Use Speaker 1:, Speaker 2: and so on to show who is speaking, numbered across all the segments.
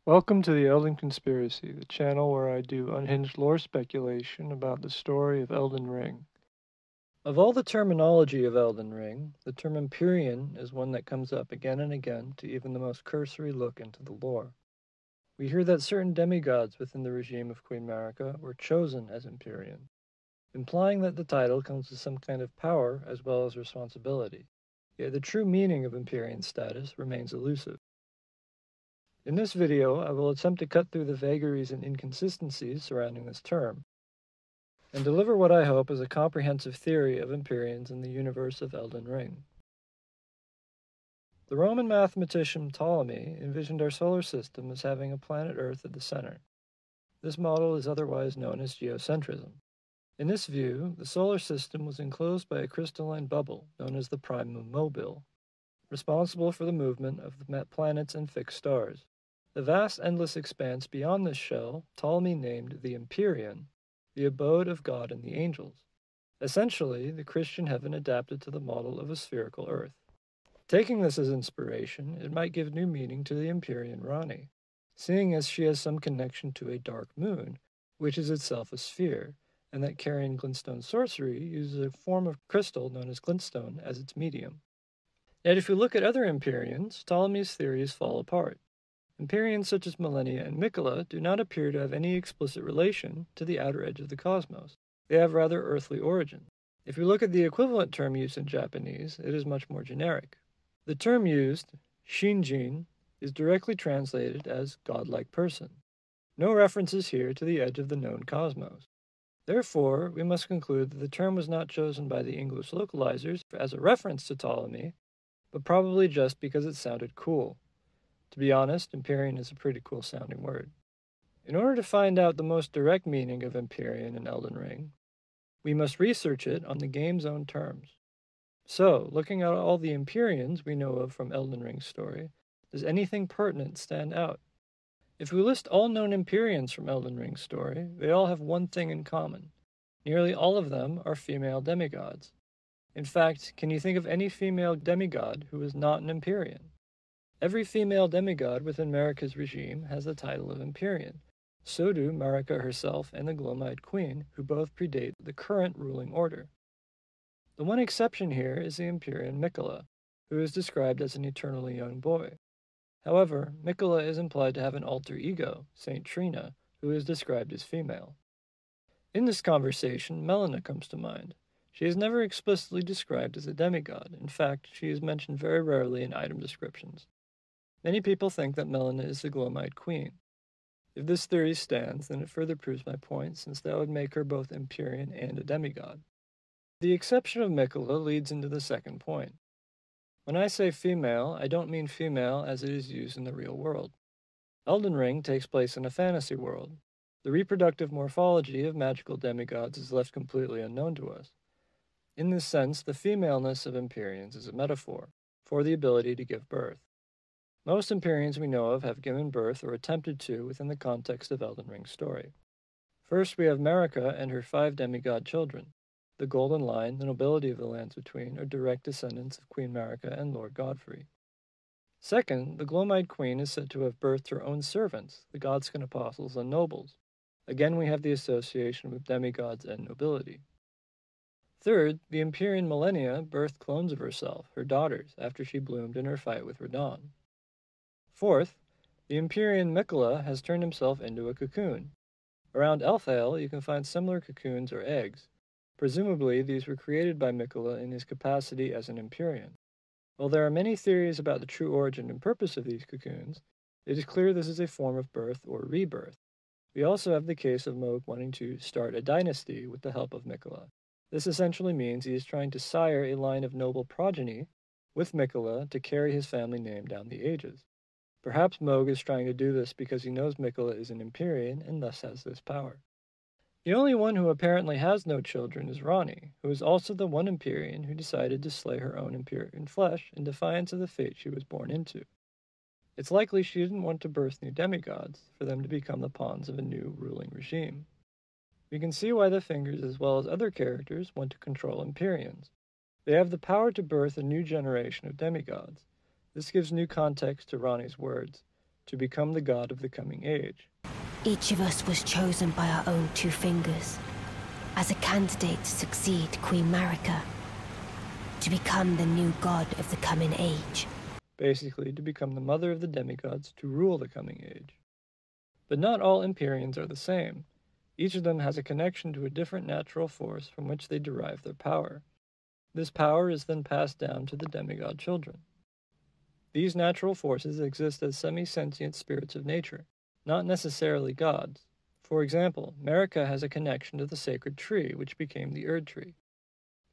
Speaker 1: Welcome to the Elden Conspiracy, the channel where I do unhinged lore speculation about the story of Elden Ring. Of all the terminology of Elden Ring, the term Empyrean is one that comes up again and again to even the most cursory look into the lore. We hear that certain demigods within the regime of Queen Marika were chosen as Empyrean, implying that the title comes with some kind of power as well as responsibility. Yet the true meaning of Empyrean status remains elusive. In this video, I will attempt to cut through the vagaries and inconsistencies surrounding this term, and deliver what I hope is a comprehensive theory of Empyreans in the universe of Elden Ring. The Roman mathematician Ptolemy envisioned our solar system as having a planet Earth at the center. This model is otherwise known as geocentrism. In this view, the solar system was enclosed by a crystalline bubble known as the primum mobile, responsible for the movement of the planets and fixed stars. The vast endless expanse beyond this shell Ptolemy named the Empyrean, the abode of God and the angels. Essentially, the Christian heaven adapted to the model of a spherical earth. Taking this as inspiration, it might give new meaning to the Empyrean Rani, seeing as she has some connection to a dark moon, which is itself a sphere, and that carrying glintstone sorcery uses a form of crystal known as glintstone as its medium. Yet if we look at other Empyreans, Ptolemy's theories fall apart. Empyreans such as Millennia and Mikola do not appear to have any explicit relation to the outer edge of the cosmos. They have rather earthly origin. If we look at the equivalent term used in Japanese, it is much more generic. The term used, shinjin, is directly translated as godlike person. No references here to the edge of the known cosmos. Therefore, we must conclude that the term was not chosen by the English localizers as a reference to Ptolemy, but probably just because it sounded cool. To be honest, Empyrean is a pretty cool sounding word. In order to find out the most direct meaning of Empyrean in Elden Ring, we must research it on the game's own terms. So, looking at all the Empyreans we know of from Elden Ring's story, does anything pertinent stand out? If we list all known Empyreans from Elden Ring's story, they all have one thing in common. Nearly all of them are female demigods. In fact, can you think of any female demigod who is not an Empyrean? Every female demigod within Marika's regime has the title of Empyrean. So do Marika herself and the Gloam-Eyed Queen, who both predate the current ruling order. The one exception here is the Empyrean Mikola, who is described as an eternally young boy. However, Mikola is implied to have an alter ego, Saint Trina, who is described as female. In this conversation, Melina comes to mind. She is never explicitly described as a demigod. In fact, she is mentioned very rarely in item descriptions. Many people think that Melina is the Gloam-Eyed Queen. If this theory stands, then it further proves my point, since that would make her both Empyrean and a demigod. The exception of Mikola leads into the second point. When I say female, I don't mean female as it is used in the real world. Elden Ring takes place in a fantasy world. The reproductive morphology of magical demigods is left completely unknown to us. In this sense, the femaleness of Empyreans is a metaphor for the ability to give birth. Most Empyreans we know of have given birth or attempted to within the context of Elden Ring's story. First, we have Marika and her 5 demigod children. The Golden Line, the nobility of the lands between, are direct descendants of Queen Marika and Lord Godfrey. Second, the Gloam-Eyed Queen is said to have birthed her own servants, the Godskin apostles and nobles. Again, we have the association with demigods and nobility. Third, the Empyrean Millennia birthed clones of herself, her daughters, after she bloomed in her fight with Radahn. Fourth, the Empyrean Mikola has turned himself into a cocoon. Around Elfhale, you can find similar cocoons or eggs. Presumably, these were created by Mikola in his capacity as an Empyrean. While there are many theories about the true origin and purpose of these cocoons, it is clear this is a form of birth or rebirth. We also have the case of Mohg wanting to start a dynasty with the help of Mikola. This essentially means he is trying to sire a line of noble progeny with Mikola to carry his family name down the ages. Perhaps Mohg is trying to do this because he knows Mikola is an Empyrean and thus has this power. The only one who apparently has no children is Ranni, who is also the one Empyrean who decided to slay her own Empyrean flesh in defiance of the fate she was born into. It's likely she didn't want to birth new demigods for them to become the pawns of a new ruling regime. We can see why the Fingers as well as other characters want to control Empyreans. They have the power to birth a new generation of demigods. This gives new context to Ranni's words. to become the god of the coming age.
Speaker 2: Each of us was chosen by our own two fingers as a candidate to succeed Queen Marika, to become the new god of the coming age.
Speaker 1: Basically, to become the mother of the demigods to rule the coming age. But not all Empyreans are the same. Each of them has a connection to a different natural force from which they derive their power. This power is then passed down to the demigod children. These natural forces exist as semi-sentient spirits of nature, not necessarily gods. For example, Marika has a connection to the sacred tree, which became the Erd tree.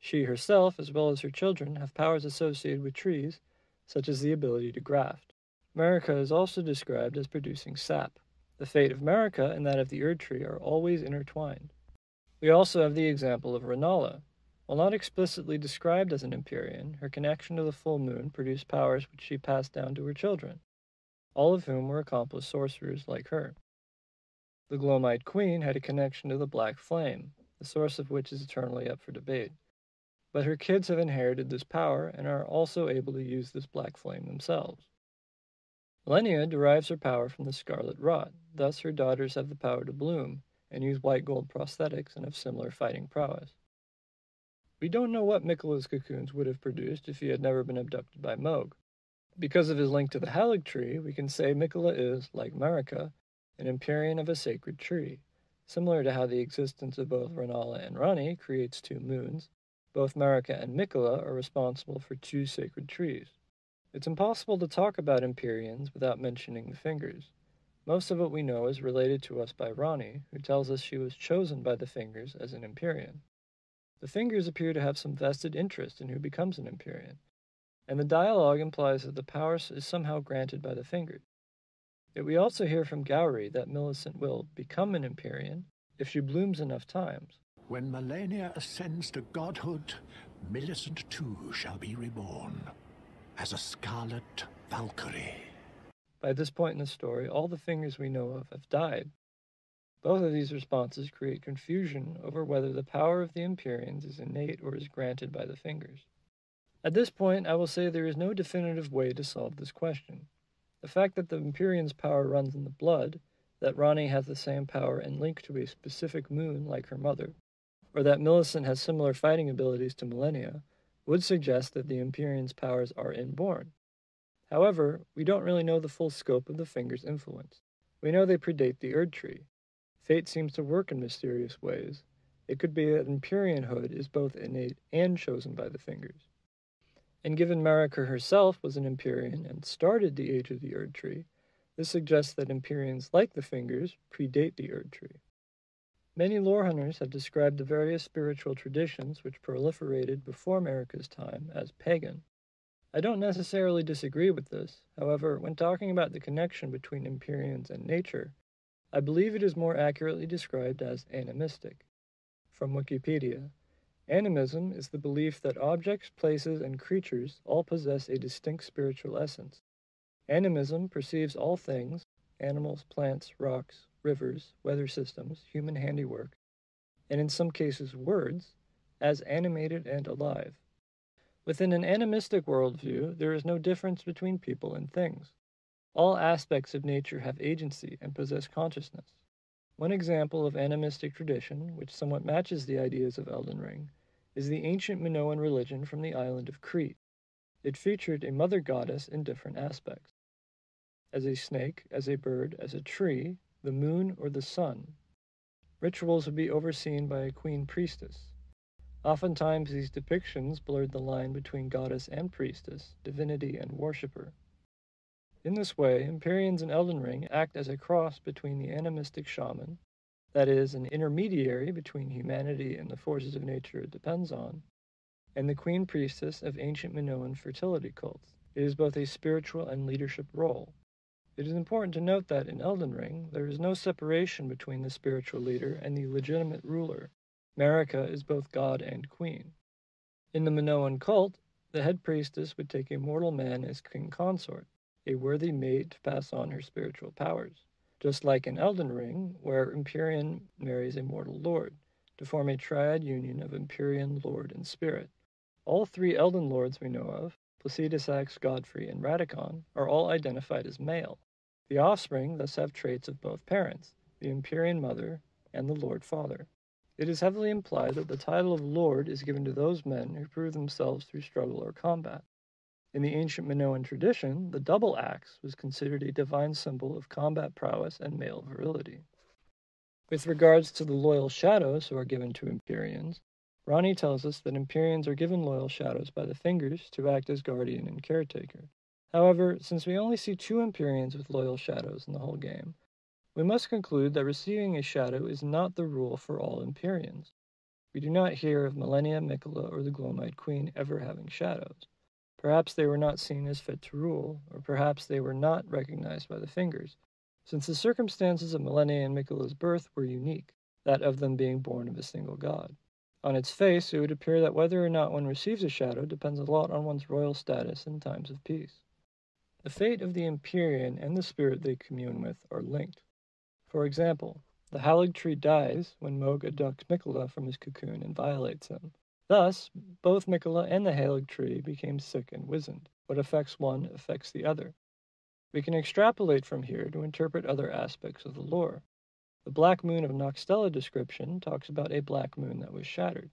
Speaker 1: She herself, as well as her children, have powers associated with trees, such as the ability to graft. Marika is also described as producing sap. The fate of Marika and that of the Erd tree are always intertwined. We also have the example of Renala. While not explicitly described as an Empyrean, her connection to the full moon produced powers which she passed down to her children, all of whom were accomplished sorcerers like her. The Glomite Queen had a connection to the black flame, the source of which is eternally up for debate. But her kids have inherited this power and are also able to use this black flame themselves. Millennia derives her power from the scarlet rot, thus her daughters have the power to bloom and use white gold prosthetics and have similar fighting prowess. We don't know what Miquella's cocoons would have produced if he had never been abducted by Mohg. Because of his link to the Halig tree, we can say Miquella is, like Marika, an Empyrean of a sacred tree. Similar to how the existence of both Renala and Rani creates two moons, both Marika and Miquella are responsible for two sacred trees. It's impossible to talk about Empyreans without mentioning the fingers. Most of what we know is related to us by Rani, who tells us she was chosen by the fingers as an Empyrean. The fingers appear to have some vested interest in who becomes an Empyrean, and the dialogue implies that the power is somehow granted by the fingers. Yet we also hear from Gowry that Millicent will become an Empyrean if she blooms enough times.
Speaker 3: When Malenia ascends to godhood, Millicent too shall be reborn, as a scarlet Valkyrie.
Speaker 1: By this point in the story, all the fingers we know of have died. Both of these responses create confusion over whether the power of the Empyreans is innate or is granted by the fingers. At this point, I will say there is no definitive way to solve this question. The fact that the Empyrean's power runs in the blood, that Rani has the same power and link to a specific moon like her mother, or that Millicent has similar fighting abilities to Millennia, would suggest that the Empyrean's powers are inborn. However, we don't really know the full scope of the fingers' influence. We know they predate the Erd tree. Fate seems to work in mysterious ways. It could be that Empyreanhood is both innate and chosen by the fingers. And given Marika herself was an Empyrean and started the age of the Erd tree, this suggests that Empyreans like the fingers predate the Erd tree. Many lore hunters have described the various spiritual traditions which proliferated before Marika's time as pagan. I don't necessarily disagree with this. However, when talking about the connection between Empyreans and nature, I believe it is more accurately described as animistic. From Wikipedia, animism is the belief that objects, places, and creatures all possess a distinct spiritual essence. Animism perceives all things, animals, plants, rocks, rivers, weather systems, human handiwork, and in some cases words, as animated and alive. Within an animistic worldview, there is no difference between people and things. All aspects of nature have agency and possess consciousness. One example of animistic tradition, which somewhat matches the ideas of Elden Ring, is the ancient Minoan religion from the island of Crete. It featured a mother goddess in different aspects. As a snake, as a bird, as a tree, the moon, or the sun. Rituals would be overseen by a queen priestess. Oftentimes these depictions blurred the line between goddess and priestess, divinity and worshipper. In this way, Empyreans in Elden Ring act as a cross between the animistic shaman, that is, an intermediary between humanity and the forces of nature it depends on, and the queen priestess of ancient Minoan fertility cults. It is both a spiritual and leadership role. It is important to note that in Elden Ring, there is no separation between the spiritual leader and the legitimate ruler. Marika is both god and queen. In the Minoan cult, the head priestess would take a mortal man as king consort, a worthy mate to pass on her spiritual powers, just like in Elden Ring, where Empyrean marries a mortal lord, to form a triad union of Empyrean lord and spirit. All three Elden Lords we know of, Placidusax, Godfrey, and Radicon, are all identified as male. The offspring thus have traits of both parents, the Empyrean mother and the Lord Father. It is heavily implied that the title of Lord is given to those men who prove themselves through struggle or combat. In the ancient Minoan tradition, the double axe was considered a divine symbol of combat prowess and male virility. With regards to the loyal shadows who are given to Empyreans, Ronnie tells us that Empyreans are given loyal shadows by the fingers to act as guardian and caretaker. However, since we only see 2 Empyreans with loyal shadows in the whole game, we must conclude that receiving a shadow is not the rule for all Empyreans. We do not hear of Millennia, Miquella, or the Glowmite Queen ever having shadows. Perhaps they were not seen as fit to rule, or perhaps they were not recognized by the fingers, since the circumstances of Millennia and Miquella's birth were unique, that of them being born of a single god. On its face, it would appear that whether or not one receives a shadow depends a lot on one's royal status in times of peace. The fate of the Empyrean and the spirit they commune with are linked. For example, the Halig tree dies when Mohg abducts Miquella from his cocoon and violates him. Thus, both Miquella and the Halig tree became sick and wizened. What affects one affects the other. We can extrapolate from here to interpret other aspects of the lore. The Black Moon of Noxtella description talks about a black moon that was shattered.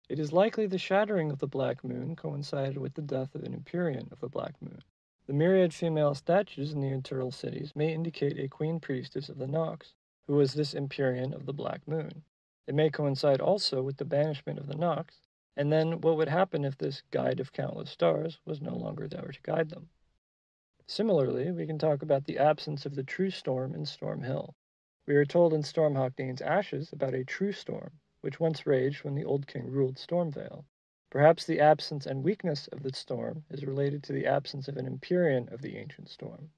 Speaker 1: It is likely the shattering of the black moon coincided with the death of an Empyrean of the black moon. The myriad female statues in the Eternal Cities may indicate a queen priestess of the Nox, who was this Empyrean of the black moon. It may coincide also with the banishment of the Nox, and then what would happen if this guide of countless stars was no longer there to guide them? Similarly, we can talk about the absence of the true storm in Storm Hill. We are told in Stormhawk Dane's Ashes about a true storm, which once raged when the Old King ruled Stormvale. Perhaps the absence and weakness of the storm is related to the absence of an Empyrean of the ancient storm.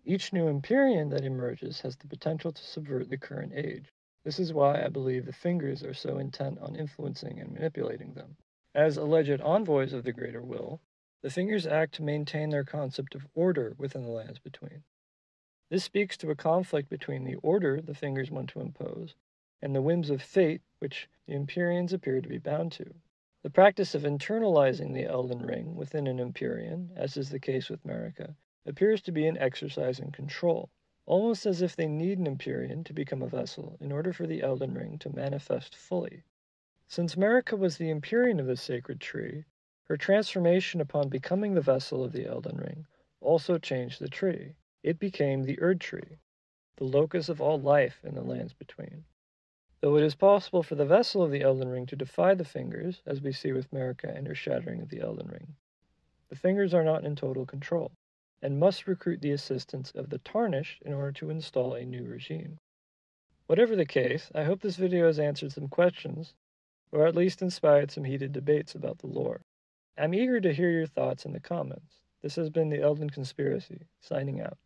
Speaker 1: Each new Empyrean that emerges has the potential to subvert the current age. This is why I believe the Fingers are so intent on influencing and manipulating them. As alleged envoys of the Greater Will, the Fingers act to maintain their concept of order within the Lands Between. This speaks to a conflict between the order the Fingers want to impose and the whims of fate which the Empyreans appear to be bound to. The practice of internalizing the Elden Ring within an Empyrean, as is the case with Marika, appears to be an exercise in control, almost as if they need an Empyrean to become a vessel in order for the Elden Ring to manifest fully. Since Marika was the Empyrean of the sacred tree, her transformation upon becoming the vessel of the Elden Ring also changed the tree. It became the Erd Tree, the locus of all life in the Lands Between. Though it is possible for the vessel of the Elden Ring to defy the Fingers, as we see with Marika and her shattering of the Elden Ring, the Fingers are not in total control, and must recruit the assistance of the Tarnished in order to install a new regime. Whatever the case, I hope this video has answered some questions, or at least inspired some heated debates about the lore. I'm eager to hear your thoughts in the comments. This has been the Elden Conspiracy, signing out.